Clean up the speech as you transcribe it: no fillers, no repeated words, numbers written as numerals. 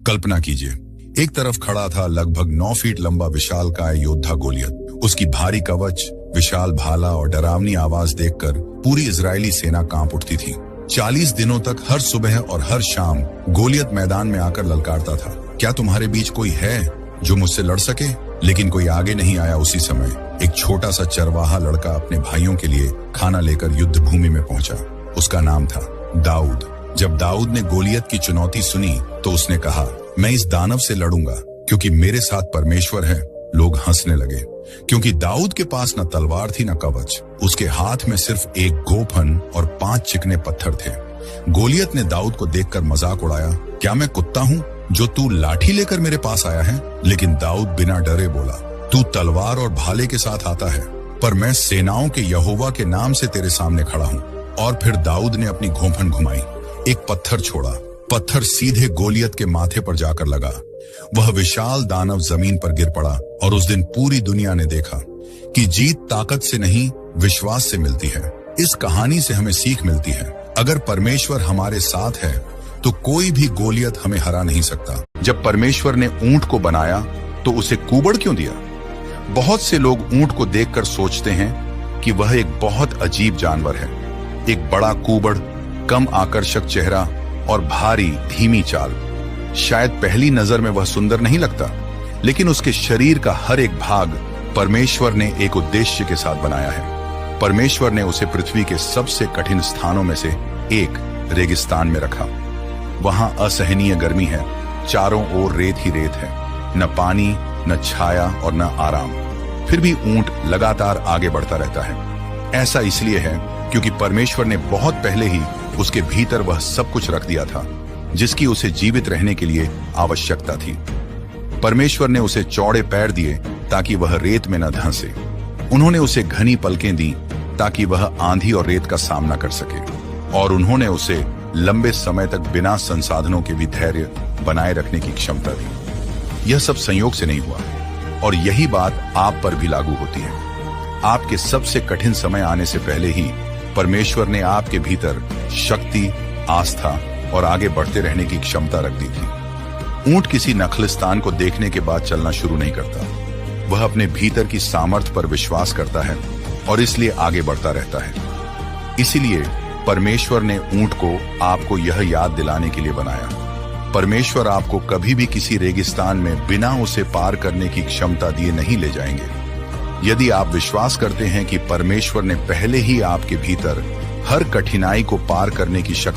कल्पना कीजिए, एक तरफ खड़ा था लगभग 9 फीट लंबा विशालकाय योद्धा गोलियत। उसकी भारी कवच, विशाल भाला और डरावनी आवाज देखकर पूरी इजरायली सेना कांप उठती थी। 40 दिनों तक हर सुबह और हर शाम गोलियत मैदान में आकर ललकारता था, क्या तुम्हारे बीच कोई है जो मुझसे लड़ सके? लेकिन कोई आगे नहीं आया। उसी समय एक छोटा सा चरवाहा लड़का अपने भाइयों के लिए खाना लेकर युद्ध भूमि में पहुंचा। उसका नाम था दाऊद। जब दाऊद ने गोलियत की चुनौती सुनी तो उसने कहा, मैं इस दानव से लड़ूंगा क्योंकि मेरे साथ परमेश्वर है। लोग हंसने लगे क्योंकि दाऊद के पास न तलवार थी न कवच। उसके हाथ में सिर्फ एक गोफन और 5 चिकने पत्थर थे। गोलियत ने दाऊद को देखकर मजाक उड़ाया, क्या मैं कुत्ता हूँ जो तू लाठी लेकर मेरे पास आया है? लेकिन दाऊद बिना डरे बोला, तू तलवार और भाले के साथ आता है, पर मैं सेनाओं के यहोवा के नाम से तेरे सामने खड़ा हूँ। और फिर दाऊद ने अपनी घोंफन घुमाई, एक पत्थर छोड़ा। पत्थर सीधे गोलियत के माथे पर जाकर लगा। वह विशाल दानव जमीन पर गिर पड़ा और उस दिन पूरी दुनिया ने देखा कि जीत ताकत से नहीं, विश्वास से मिलती है। इस कहानी से हमें सीख मिलती है, अगर परमेश्वर हमारे साथ है तो कोई भी गोलियत हमें हरा नहीं सकता। जब परमेश्वर ने ऊंट को बनाया तो उसे कुबड़ क्यों दिया? बहुत से लोग ऊंट को देखकर सोचते हैं कि वह एक बहुत अजीब जानवर है। एक बड़ा कुबड़, कम आकर्षक चेहरा और भारी धीमी चाल। शायद पहली नजर में वह सुंदर नहीं लगता, लेकिन उसके शरीर का हर एक भाग परमेश्वर ने एक उद्देश्य के साथ बनाया है। परमेश्वर ने उसे पृथ्वी के सबसे कठिन स्थानों में से एक रेगिस्तान में रखा। वहां असहनीय गर्मी है, चारों ओर रेत ही रेत है, न पानी, न छाया और न आराम। फिर भी ऊंट लगातार आगे बढ़ता रहता है। ऐसा इसलिए है क्योंकि परमेश्वर ने बहुत पहले ही उसके भीतर वह सब कुछ रख दिया था जिसकी उसे जीवित रहने के लिए आवश्यकता थी। परमेश्वर ने उसे चौड़े पैर दिए ताकि वह रेत में न धंसे। उन्होंने उसे घनी पलकें दी ताकि वह आंधी और रेत का सामना कर सके। और उन्होंने उसे लंबे समय तक बिना संसाधनों के भी धैर्य बनाए रखने की क्षमता दी। यह सब संयोग से नहीं हुआ, और यही बात आप पर भी लागू होती है। आपके सबसे कठिन समय आने से पहले ही परमेश्वर ने आपके भीतर शक्ति, आस्था और आगे बढ़ते रहने की क्षमता रख दी थी। ऊंट किसी नखलिस्तान को देखने के बाद चलना शुरू नहीं करता। वह अपने भीतर की सामर्थ्य पर विश्वास करता है और इसलिए आगे बढ़ता रहता है। इसीलिए परमेश्वर ने ऊंट को आपको यह याद दिलाने के लिए बनाया। परमेश्वर आपको कभी भी किसी रेगिस्तान में बिना उसे पार करने की क्षमता दिए नहीं ले जाएंगे। यदि आप विश्वास करते हैं कि परमेश्वर ने पहले ही आपके भीतर हर कठिनाई को पार करने की शक्ति